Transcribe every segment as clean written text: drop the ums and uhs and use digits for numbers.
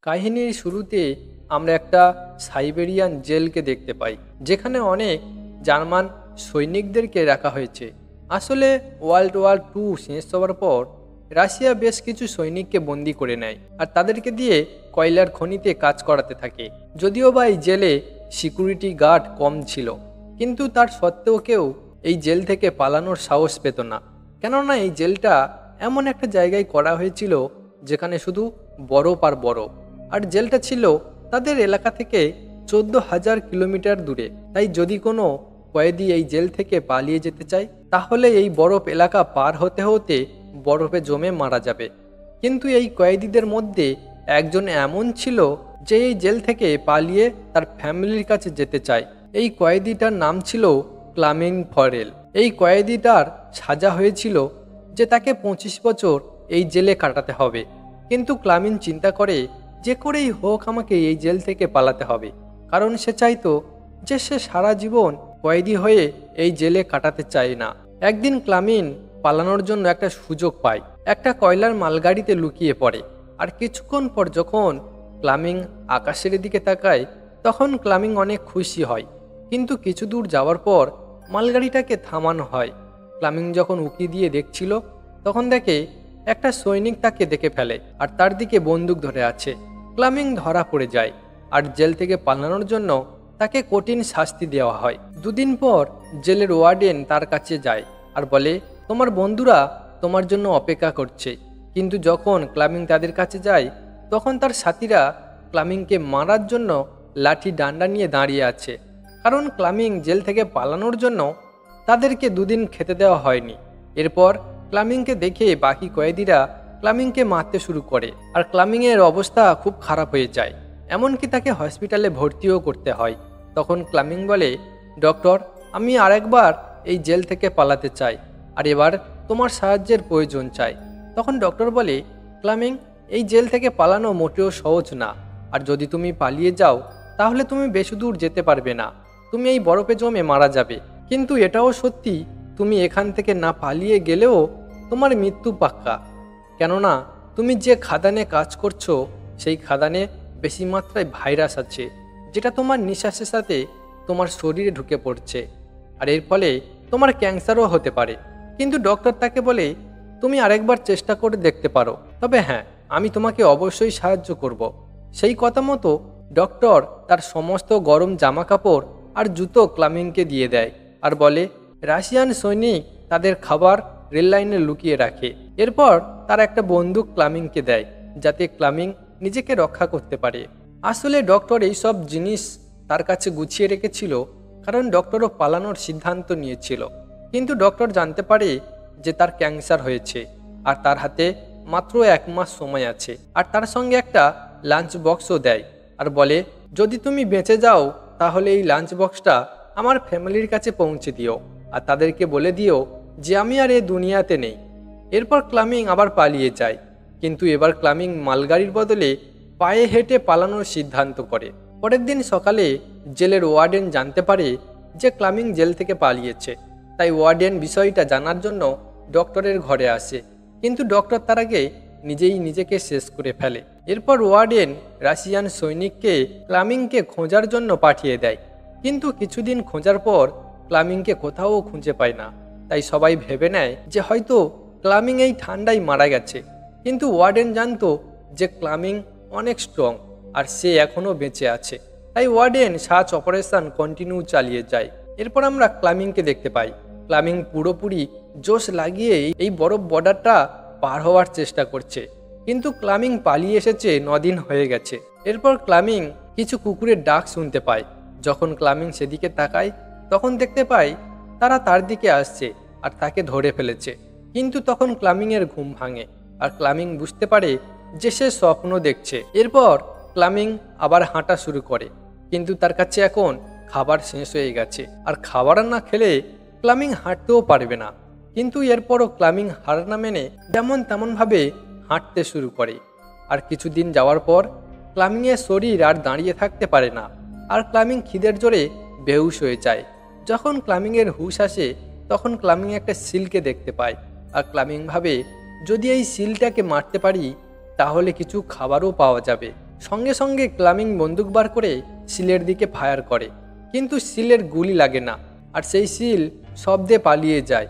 কাহিনীর শুরুতে আমরা একটা সাইবেরিয়ান জেলকে দেখতে পাই, যেখানে অনেক জার্মান সৈনিকদেরকে রাখা হয়েছে। আসলে ওয়ার্ল্ড ওয়ার 2 শেষ হওয়ার পর রাশিয়া বেশ কিছু সৈনিককে বন্দি করে নেয় আর তাদেরকে দিয়ে কয়লার খনিতে কাজ করাতে থাকে। যদিও বা এই জেলে সিকিউরিটি গার্ড কম ছিল, কিন্তু তার সত্ত্বেও কেউ এই জেল থেকে পালানোর সাহস পেত না। কেননা এই জেলটা এমন একটা জায়গায় করা হয়েছিল যেখানে শুধু বরফ আর বরফ, আর জেলটা ছিল তাদের এলাকা থেকে 14,000 কিলোমিটার দূরে। তাই যদি কোনো কয়েদি এই জেল থেকে পালিয়ে যেতে চায়, তাহলে এই বরফ এলাকা পার হতে হতে বরফে জমে মারা যাবে। কিন্তু এই কয়েদিদের মধ্যে একজন এমন ছিল যে এই জেল থেকে পালিয়ে তার ফ্যামিলির কাছে যেতে চায়। এই কয়েদিটার নাম ছিল ক্লামিন ফরেল। এই কয়েদিটার সাজা হয়েছিল যে তাকে 25 বছর এই জেলে কাটাতে হবে। কিন্তু ক্লামিন চিন্তা করে যে করেই হোক আমাকে এই জেল থেকে পালাতে হবে, কারণ সে চাইতো যে সে সারা জীবন কয়েদি হয়ে এই জেলে কাটাতে চায় না। একদিন ক্লামিন পালানোর জন্য একটা সুযোগ পায়, একটা কয়লার মালগাড়িতে লুকিয়ে পড়ে। আর কিছুক্ষণ পর যখন ক্লামিং আকাশের দিকে তাকায়, তখন ক্লামিং অনেক খুশি হয়। কিন্তু কিছু দূর যাওয়ার পর মালগাড়িটাকে থামানো হয়। ক্লামিং যখন উকি দিয়ে দেখছিল, তখন দেখে একটা সৈনিক তাকে দেখে ফেলে আর তার দিকে বন্দুক ধরে আছে। ক্লামিং ধরা পড়ে যায় আর জেল থেকে পালানোর জন্য তাকে কঠিন শাস্তি দেওয়া হয়। দুদিন পর জেলের ওয়ার্ডেন তার কাছে যায় আর বলে, তোমার বন্ধুরা তোমার জন্য অপেক্ষা করছে। কিন্তু যখন ক্লামিং তাদের কাছে যায়, তখন তার সাথীরা ক্লামিংকে মারার জন্য লাঠি ডান্ডা নিয়ে দাঁড়িয়ে আছে, কারণ ক্লামিং জেল থেকে পালানোর জন্য তাদেরকে দুদিন খেতে দেওয়া হয়নি। এরপর ক্লামিংকে দেখে বাকি কয়েদিরা ক্লামিংকে মারতে শুরু করে আর ক্লামিংয়ের অবস্থা খুব খারাপ হয়ে যায়, এমনকি তাকে হসপিটালে ভর্তিও করতে হয়। তখন ক্লামিং বলে, ডক্টর, আমি আরেকবার এই জেল থেকে পালাতে চাই, আর এবার তোমার সাহায্যের প্রয়োজন চাই। তখন ডক্টর বলে, ক্লামিং, এই জেল থেকে পালানো মোটেও সহজ না, আর যদি তুমি পালিয়ে যাও তাহলে তুমি বেশি দূর যেতে পারবে না, তুমি এই বরফে জমে মারা যাবে। কিন্তু এটাও সত্যি, তুমি এখান থেকে না পালিয়ে গেলেও তোমার মৃত্যু পাক্কা, কেননা তুমি যে খাদানে কাজ করছো সেই খাদানে বেশি মাত্রায় ভাইরাস আছে, যেটা তোমার নিঃশ্বাসের সাথে তোমার শরীরে ঢুকে পড়ছে, আর এর ফলে তোমার ক্যান্সারও হতে পারে। কিন্তু ডক্টর তাকে বলে, তুমি আরেকবার চেষ্টা করে দেখতে পারো, তবে হ্যাঁ, আমি তোমাকে অবশ্যই সাহায্য করব। সেই কথা মতো ডক্টর তার সমস্ত গরম জামা কাপড় আর জুতো ক্লামিংকে দিয়ে দেয় আর বলে, রাশিয়ান সৈনিক তাদের খাবার রেল লাইনে লুকিয়ে রাখে। এরপর তার একটা বন্দুক ক্লামিংকে দেয়, যাতে ক্লামিং নিজেকে রক্ষা করতে পারে। আসলে ডক্টর এই সব জিনিস তার কাছে গুছিয়ে রেখেছিল, কারণ ডক্টরও পালানোর সিদ্ধান্ত নিয়েছিল। কিন্তু ডক্টর জানতে পারে যে তার ক্যান্সার হয়েছে আর তার হাতে মাত্র 1 মাস সময় আছে, আর তার সঙ্গে একটা লাঞ্চ বক্সও দেয় আর বলে, যদি তুমি বেঁচে যাও তাহলে এই লাঞ্চ বক্সটা আমার ফ্যামিলির কাছে পৌঁছে দিও আর তাদেরকে বলে দিও যে আমি আর এই দুনিয়াতে নেই। এরপর ক্লামিং আবার পালিয়ে যায়, কিন্তু এবার ক্লামিং মালগাড়ির বদলে পায়ে হেঁটে পালানোর সিদ্ধান্ত করে। পরের দিন সকালে জেলের ওয়ার্ডেন জানতে পারে যে ক্লামিং জেল থেকে পালিয়েছে। তাই ওয়ার্ডেন বিষয়টা জানার জন্য ডক্টরের ঘরে আসে, কিন্তু ডক্টর তার আগে নিজেই নিজেকে শেষ করে ফেলে। এরপর ওয়ার্ডেন রাশিয়ান সৈনিককে ক্লামিংকে খোঁজার জন্য পাঠিয়ে দেয়, কিন্তু কিছুদিন খোঁজার পর ক্লামিংকে কোথাও খুঁজে পায় না। তাই সবাই ভেবে নেয় যে হয়তো ক্লামিং এই ঠান্ডায় মারা গেছে। কিন্তু ওয়ার্ডেন জানতো যে ক্লামিং অনেক স্ট্রং আর সে এখনও বেঁচে আছে। তাই ওয়ার্ডেন সার্চ অপারেশন কন্টিনিউ চালিয়ে যায়। এরপর আমরা ক্লামিংকে দেখতে পাই। ক্লামিং পুরোপুরি জোশ লাগিয়ে এই বরফ বর্ডারটা পার হওয়ার চেষ্টা করছে, কিন্তু ক্লামিং পালিয়ে এসেছে 9 দিন হয়ে গেছে। এরপর ক্লামিং কিছু কুকুরের ডাক শুনতে পায়। যখন ক্লামিং সেদিকে তাকায়, তখন দেখতে পায় তারা তার দিকে আসছে আর তাকে ধরে ফেলেছে। কিন্তু তখন ক্লামিংয়ের ঘুম ভাঙে আর ক্লামিং বুঝতে পারে যে সে স্বপ্ন দেখছে। এরপর ক্লামিং আবার হাঁটা শুরু করে, কিন্তু তার কাছে এখন খাবার শেষ হয়ে গেছে আর খাবার না খেলে ক্লামিং হাঁটতেও পারবে না। কিন্তু এরপরও ক্লামিং হার না মেনে যেমন তেমনভাবে হাঁটতে শুরু করে। আর কিছুদিন যাওয়ার পর ক্লামিংয়ের শরীর আর দাঁড়িয়ে থাকতে পারে না, আর ক্লামিং খিদের জোরে বেহুশ হয়ে যায়। যখন ক্লামিংয়ের হুঁশ আসে, তখন ক্লামিং একটা সিলকে দেখতে পায় আর ক্লামিং ভাবে, যদি এই সিলটাকে মারতে পারি তাহলে কিছু খাবারও পাওয়া যাবে। সঙ্গে সঙ্গে ক্লামিং বন্দুক বার করে সিলের দিকে ফায়ার করে, কিন্তু সিলের গুলি লাগে না আর সেই সিল শব্দে পালিয়ে যায়।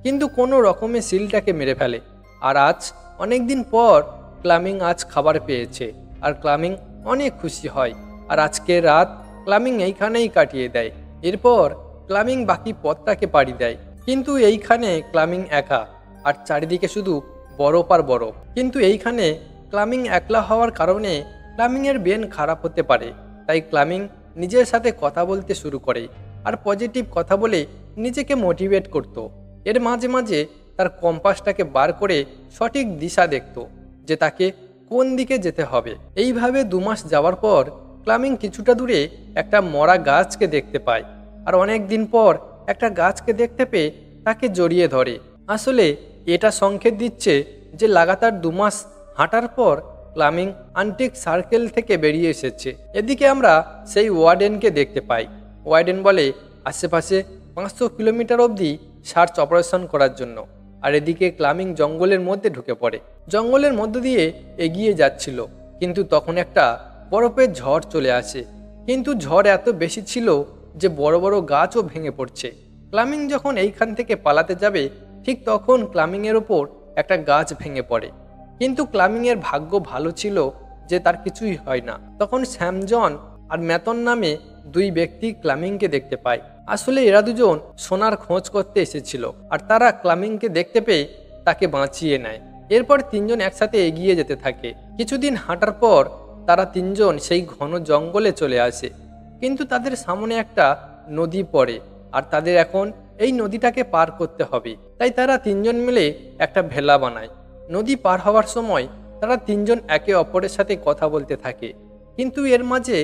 কিন্তু কোনো রকমে সিলটাকে মেরে ফেলে। আর আজ অনেক দিন পর ক্লামিং আজ খাবার পেয়েছে আর ক্লামিং অনেক খুশি হয়। আর আজকের রাত ক্লামিং এইখানেই কাটিয়ে দেয়। এরপর ক্লামিং বাকি পথটাকে পাড়ি দেয়, কিন্তু এইখানে ক্লামিং একা আর চারিদিকে শুধু বরফ আর বরফ। কিন্তু এইখানে ক্লামিং একলা হওয়ার কারণে ক্লামিংয়ের ব্রেন খারাপ হতে পারে। তাই ক্লামিং নিজের সাথে কথা বলতে শুরু করে আর পজিটিভ কথা বলে নিজেকে মোটিভেট করত। এর মাঝে মাঝে তার কম্পাসটাকে বার করে সঠিক দিশা দেখত যে তাকে কোন দিকে যেতে হবে। এইভাবে 2 মাস যাওয়ার পর ক্লামিং কিছুটা দূরে একটা মরা গাছকে দেখতে পায় আর অনেক দিন পর একটা গাছকে দেখতে পেয়ে তাকে জড়িয়ে ধরে। আসলে এটা সংকেত দিচ্ছে যে লাগাতার 2 মাস হাঁটার পর ক্লামিং আন্টিক সার্কেল থেকে বেরিয়ে এসেছে। এদিকে আমরা সেই ওয়ার্ডেনকে দেখতে পাই। ওয়ার্ডেন বলে আশেপাশে 500 কিলোমিটার অবধি সার্চ অপারেশন করার জন্য। আর এদিকে ক্লামিং জঙ্গলের মধ্যে ঢুকে পড়ে। জঙ্গলের মধ্য দিয়ে এগিয়ে যাচ্ছিল, কিন্তু তখন একটা বরফের ঝড় চলে আসে। কিন্তু ঝড় এত বেশি ছিল যে বড় বড় গাছও ভেঙে পড়ছে। ক্লামিং যখন এইখান থেকে পালাতে যাবে ঠিক তখন ক্লামিংয়ের ওপর একটা গাছ ভেঙে পড়ে। কিন্তু ক্লামিংয়ের ভাগ্য ভালো ছিল যে তার কিছুই হয় না। তখন স্যামজন আর ম্যাথন নামে 2 ব্যক্তি ক্লামিংকে দেখতে পায়। আসলে এরা দুজন সোনার খোঁজ করতে এসেছিল আর তারা ক্লামিংকে দেখতে পেয়ে তাকে বাঁচিয়ে নেয়। এরপর 3 জন একসাথে এগিয়ে যেতে থাকে। কিছুদিন হাঁটার পর তারা 3 জন সেই ঘন জঙ্গলে চলে আসে, কিন্তু তাদের সামনে একটা নদী পড়ে আর তাদের এখন এই নদীটাকে পার করতে হবে। তাই তারা 3 জন মিলে একটা ভেলা বানায়। নদী পার হওয়ার সময় তারা 3 জন একে অপরের সাথে কথা বলতে থাকে, কিন্তু এর মাঝে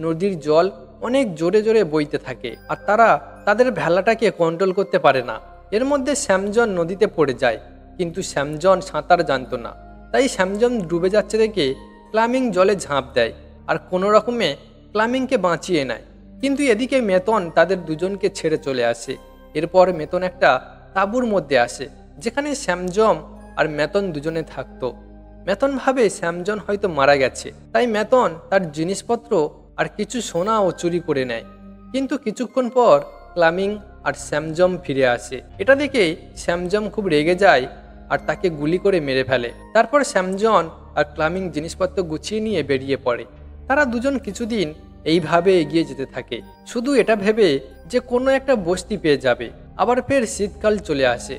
নদীর জল অনেক জোরে জোরে বইতে থাকে আর তারা তাদের ভেলাটাকে কন্ট্রোল করতে পারে না। এর মধ্যে স্যামজন নদীতে পড়ে যায়, কিন্তু স্যামজন সাঁতার জানতো না। তাই স্যামজন ডুবে যাচ্ছে দেখে ক্লামিং জলে ঝাঁপ দেয় আর কোনো রকমে ক্লামিংকে বাঁচিয়ে নেয়। কিন্তু এদিকে মেতন তাদের দুজনকে ছেড়ে চলে আসে। এরপর মেতন একটা তাঁবুর মধ্যে আসে যেখানে স্যামজন আর মেতন দুজনে থাকতো। মেতন ভাবে স্যামজন হয়তো মারা গেছে, তাই মেতন তার জিনিসপত্র আর কিছু সোনাও চুরি করে নেয়। কিন্তু কিছুক্ষণ পর ক্লামিং আর স্যামজম ফিরে আসে। এটা দেখে স্যামজম খুব রেগে যায় আর তাকে গুলি করে মেরে ফেলে। তারপর স্যামজন আর ক্লামিং জিনিসপত্র গুছিয়ে নিয়ে বেরিয়ে পড়ে। তারা দুজন কিছুদিন এইভাবে এগিয়ে যেতে থাকে, শুধু এটা ভেবে যে কোনো একটা বস্তি পেয়ে যাবে। আবার ফের শীতকাল চলে আসে,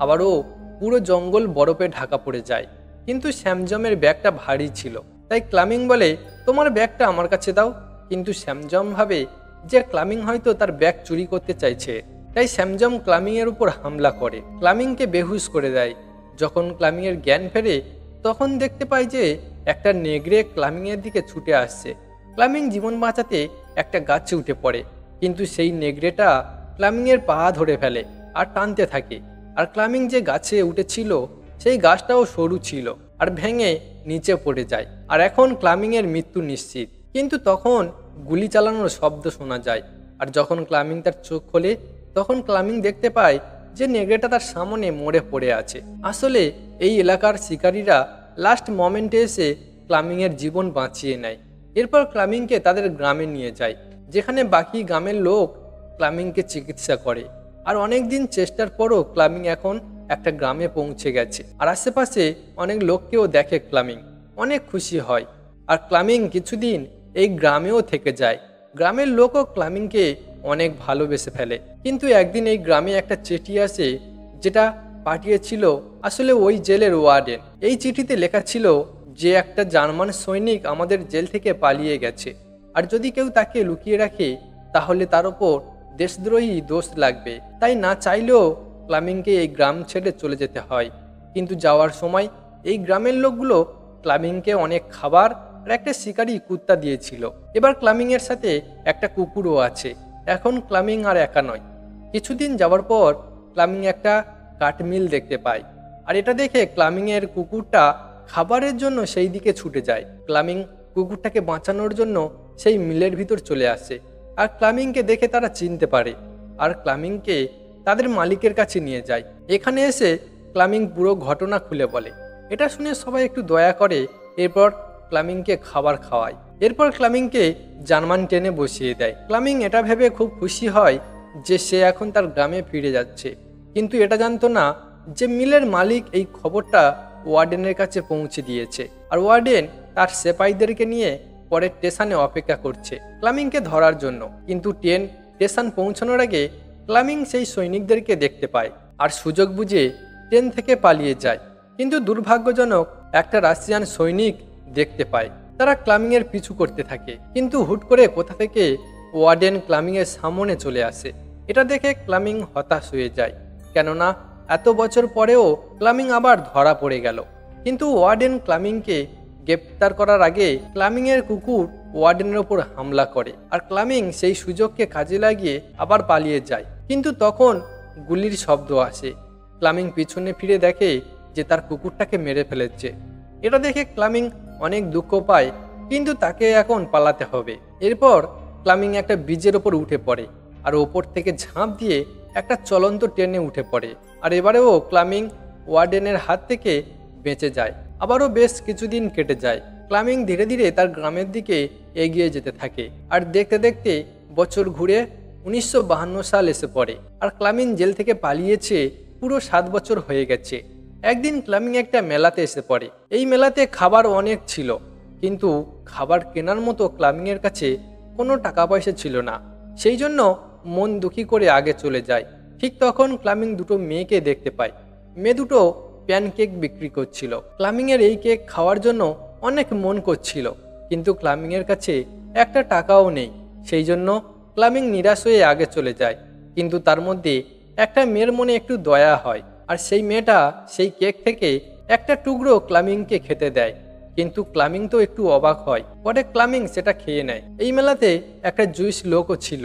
আবারও পুরো জঙ্গল বরফে ঢাকা পড়ে যায়। কিন্তু স্যামজমের ব্যাগটা ভারী ছিল, তাই ক্লামিং বলে তোমার ব্যাগটা আমার কাছে দাও। কিন্তু স্যামজম ভাবে যে ক্লামিং হয়তো তার ব্যাগ চুরি করতে চাইছে, তাই স্যামজম ক্লামিংয়ের উপর হামলা করে, ক্লামিংকে বেহুশ করে দেয়। যখন ক্লামিংয়ের জ্ঞান ফেরে তখন দেখতে পায় যে একটা নেগড়ে ক্লামিংয়ের দিকে ছুটে আসছে। ক্লামিং জীবন বাঁচাতে একটা গাছে উঠে পড়ে, কিন্তু সেই নেগড়েটা ক্লামিংয়ের পা ধরে ফেলে আর টানতে থাকে। আর ক্লামিং যে গাছে উঠেছিল সেই গাছটাও সরু ছিল আর ভেঙে নিচে পড়ে যায়। আর এখন ক্লামিংয়ের মৃত্যু নিশ্চিত। কিন্তু তখন গুলি চালানোর শব্দ শোনা যায়, আর যখন ক্লামিং তার চোখ খোলে তখন ক্লামিং দেখতে পায় যে নেগড়েটা তার সামনে মরে পড়ে আছে। আসলে এই এলাকার শিকারীরা লাস্ট মোমেন্টে এসে ক্লামিংয়ের জীবন বাঁচিয়ে নেয়। এরপর ক্লামিংকে তাদের গ্রামে নিয়ে যায়, যেখানে বাকি গ্রামের লোক ক্লামিংকে চিকিৎসা করে। আর অনেক দিন চেষ্টার পরও ক্লামিং এখন একটা গ্রামে পৌঁছে গেছে আর আশেপাশে অনেক লোককেও দেখে। ক্লামিং অনেক খুশি হয় আর ক্লামিং কিছুদিন এই গ্রামেও থেকে যায়। গ্রামের লোকও ক্লামিংকে অনেক ভালোবেসে ফেলে। কিন্তু একদিন এই গ্রামে একটা চিঠি আসে যেটা পাঠিয়েছিল আসলে ওই জেলের ওয়ার্ডেন। এই চিঠিতে লেখা ছিল যে একটা জার্মান সৈনিক আমাদের জেল থেকে পালিয়ে গেছে, আর যদি কেউ তাকে লুকিয়ে রাখে তাহলে তার ওপর দেশদ্রোহী দোষ লাগবে। তাই না চাইলেও ক্লামিংকে এই গ্রাম ছেড়ে চলে যেতে হয়। কিন্তু যাওয়ার সময় এই গ্রামের লোকগুলো ক্লামিংকে অনেক খাবার আর একটা শিকারি কুত্তা দিয়েছিল। এবার ক্লামিংয়ের সাথে একটা কুকুরও আছে। এখন ক্লামিং আর একা নয়। কিছুদিন যাওয়ার পর ক্লামিং একটা কাঠমিল দেখতে পায়, আর এটা দেখে ক্লামিংয়ের কুকুরটা খাবারের জন্য সেই দিকে ছুটে যায়। ক্লামিং কুকুরটাকে বাঁচানোর জন্য সেই মিলের ভিতর চলে আসে, আর ক্লামিংকে দেখে তারা চিনতে পারে আর ক্লামিংকে তাদের মালিকের কাছে নিয়ে যায়। এখানে এসে ক্লামিং পুরো ঘটনা খুলে বলে। এটা শুনে সবাই একটু দয়া করে। এরপর ক্লামিংকে খাবার খাওয়ায়। এরপর ক্লামিংকে জার্মান ট্রেনে বসিয়ে দেয়। ক্লামিং এটা ভেবে খুব খুশি হয় যে সে এখন তার গ্রামে ফিরে যাচ্ছে, কিন্তু এটা জানতো না যে মিলের মালিক এই খবরটা ওয়ার্ডেনের কাছে পৌঁছে দিয়েছে, আর ওয়ার্ডেন তার সেপাইদেরকে নিয়ে পরের স্টেশনে অপেক্ষা করছে ক্লামিংকে ধরার জন্য। কিন্তু ট্রেন স্টেশন পৌঁছানোর আগে ক্লামিং সেই সৈনিকদেরকে দেখতে পায় আর সুযোগ বুঝে ট্রেন থেকে পালিয়ে যায়। কিন্তু দুর্ভাগ্যজনক একটা রাশিয়ান সৈনিক দেখতে পায়। তারা ক্লামিংয়ের পিছু করতে থাকে, কিন্তু হুট করে কোথা থেকে ওয়ার্ডেন ক্লামিংয়ের সামনে চলে আসে। এটা দেখে ক্লামিং হতাশ হয়ে যায়, কেননা এত বছর পরেও ক্লামিং আবার ধরা পড়ে গেল। কিন্তু ওয়ার্ডেন ক্লামিংকে গ্রেপ্তার করার আগে ক্লামিংয়ের কুকুর ওয়ার্ডেনের ওপর হামলা করে, আর ক্লামিং সেই সুযোগকে কাজে লাগিয়ে আবার পালিয়ে যায়। কিন্তু তখন গুলির শব্দ আসে। ক্লামিং পিছনে ফিরে দেখে যে তার কুকুরটাকে মেরে ফেলেছে। এটা দেখে ক্লামিং অনেক দুঃখ পায়, কিন্তু তাকে এখন পালাতে হবে। এরপর ক্লামিং একটা ব্রিজের ওপর উঠে পড়ে আর ওপর থেকে ঝাঁপ দিয়ে একটা চলন্ত ট্রেনে উঠে পড়ে। আর এবারেও ক্লামিং ওয়ার্ডেনের হাত থেকে বেঁচে যায়। আবারও বেশ কিছুদিন কেটে যায়। ক্লামিং ধীরে ধীরে তার গ্রামের দিকে এগিয়ে যেতে থাকে, আর দেখতে দেখতে বছর ঘুরে 1952 সাল এসে পড়ে। আর ক্লামিং জেল থেকে পালিয়েছে পুরো 7 বছর হয়ে গেছে। একদিন ক্লামিং একটা মেলাতে এসে পড়ে। এই মেলাতে খাবার অনেক ছিল, কিন্তু খাবার কেনার মতো ক্লামিংয়ের কাছে কোনো টাকা পয়সা ছিল না। সেই জন্য মন দুঃখী করে আগে চলে যায়। ঠিক তখন ক্লামিং দুটো মেয়েকে দেখতে পায়। মেয়ে দুটো প্যানকেক বিক্রি করছিল। ক্লামিংয়ের এই কেক খাওয়ার জন্য অনেক মন করছিল, কিন্তু ক্লামিংয়ের কাছে একটা টাকাও নেই। সেই জন্য ক্লামিং নিরাশ হয়ে আগে চলে যায়। কিন্তু তার মধ্যে একটা মেয়ের মনে একটু দয়া হয়, আর সেই মেয়েটা সেই কেক থেকে একটা টুকরো ক্লামিংকে খেতে দেয়। কিন্তু ক্লামিং তো একটু অবাক হয়। পরে ক্লামিং সেটা খেয়ে নেয়। এই মেলাতে একটা জুইস লোকও ছিল,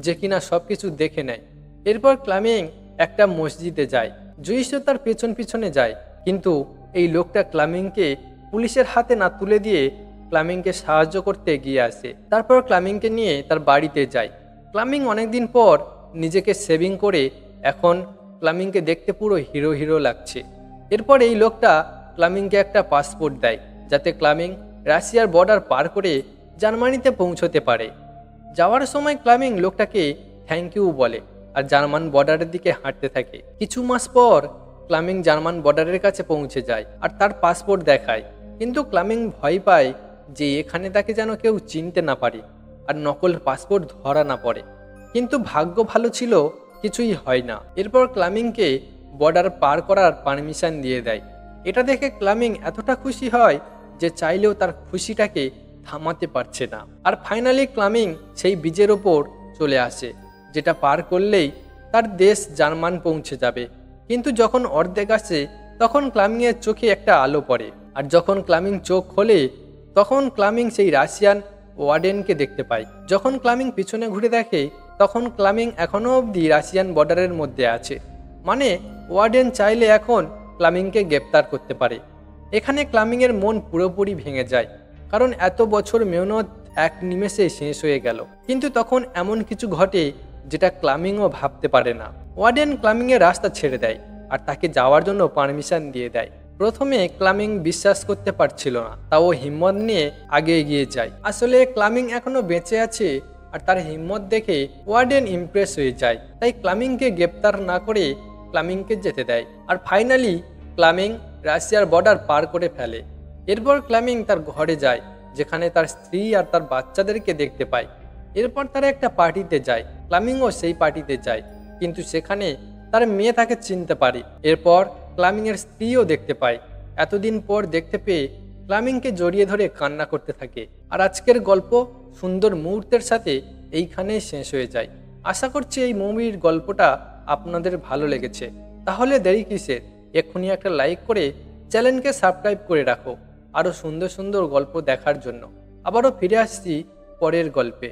যে কিনা সবকিছু দেখে নেয়। এরপর ক্লামিং একটা মসজিদে যায়। জুইসও তার পেছন পিছনে যায়, কিন্তু এই লোকটা ক্লামিংকে পুলিশের হাতে না তুলে দিয়ে ক্লামিংকে সাহায্য করতে এগিয়ে আসে। তারপর ক্লামিংকে নিয়ে তার বাড়িতে যায়। ক্লামিং অনেকদিন পর নিজেকে সেভিং করে এখন ক্লামিংকে দেখতে পুরো হিরো হিরো লাগছে। এরপর এই লোকটা ক্লামিংকে একটা পাসপোর্ট দেয়, যাতে ক্লামিং রাশিয়ার বর্ডার পার করে জার্মানিতে পৌঁছতে পারে। যাওয়ার সময় ক্লামিং লোকটাকে থ্যাংক ইউ বলে আর জার্মান বর্ডারের দিকে হাঁটতে থাকে। কিছু মাস পর ক্লামিং জার্মান বর্ডারের কাছে পৌঁছে যায় আর তার পাসপোর্ট দেখায়। কিন্তু ক্লামিং ভয় পায় যে এখানে তাকে যেন কেউ চিনতে না পারে আর নকল পাসপোর্ট ধরা না পড়ে। কিন্তু ভাগ্য ভালো ছিল, কিছুই হয় না। এরপর ক্লামিংকে বর্ডার পার করার পারমিশন দিয়ে দেয়। এটা দেখে ক্লামিং এতটা খুশি হয় যে চাইলেও তার খুশিটাকে থামাতে পারছে না। আর ফাইনালি ক্লামিং সেই ব্রিজের ওপর চলে আসে, যেটা পার করলেই তার দেশ জার্মান পৌঁছে যাবে। কিন্তু যখন অর্ধেক আসে তখন ক্লামিংয়ের চোখে একটা আলো পড়ে, আর যখন ক্লামিং চোখ খোলে তখন ক্লামিং সেই রাশিয়ান ওয়ার্ডেনকে দেখতে পায়। যখন ক্লামিং পিছনে ঘুরে দেখে তখন ক্লামিং এখনও অবধি রাশিয়ান বর্ডারের মধ্যে আছে। মানে ওয়ার্ডেন চাইলে এখন ক্লামিংকে গ্রেপ্তার করতে পারে। এখানে ক্লামিংয়ের মন পুরোপুরি ভেঙে যায়, কারণ এত বছর মেহনত এক নিমেষে শেষ হয়ে গেল। কিন্তু তখন এমন কিছু ঘটে যেটা ক্লামিংও ভাবতে পারে না। ওয়ার্ডেন ক্লামিংয়ের রাস্তা ছেড়ে দেয় আর তাকে যাওয়ার জন্য পারমিশন দিয়ে দেয়। প্রথমে ক্লামিং বিশ্বাস করতে পারছিল না, তাও হিম্মত নিয়ে আগে এগিয়ে যায়। আসলে ক্লামিং এখনো বেঁচে আছে, আর তার হিম্মত দেখে ওয়ার্ডেন ইমপ্রেস হয়ে যায়। তাই ক্লামিংকে গ্রেপ্তার না করে ক্লামিংকে যেতে দেয়। আর ফাইনালি ক্লামিং রাশিয়ার বর্ডার পার করে ফেলে। এরপর ক্লামিং তার ঘরে যায়, যেখানে তার স্ত্রী আর তার বাচ্চাদেরকে দেখতে পায়। এরপর তারা একটা পার্টিতে যায়। ক্লামিংও সেই পার্টিতে যায়, কিন্তু সেখানে তার মেয়ে তাকে চিনতে পারে। এরপর ক্লামিংয়ের স্ত্রীও দেখতে পায়। এতদিন পর দেখতে পেয়ে ক্লামিংকে জড়িয়ে ধরে কান্না করতে থাকে। আর আজকের গল্প সুন্দর মুহূর্তের সাথে এইখানেই শেষ হয়ে যায়। আশা করছি এই মুভির গল্পটা আপনাদের ভালো লেগেছে। তাহলে দেরি কিসের, এক্ষুনি একটা লাইক করে চ্যানেলকে সাবস্ক্রাইব করে রাখো আরও সুন্দর সুন্দর গল্প দেখার জন্য। আবারও ফিরে আসছি পরের গল্পে।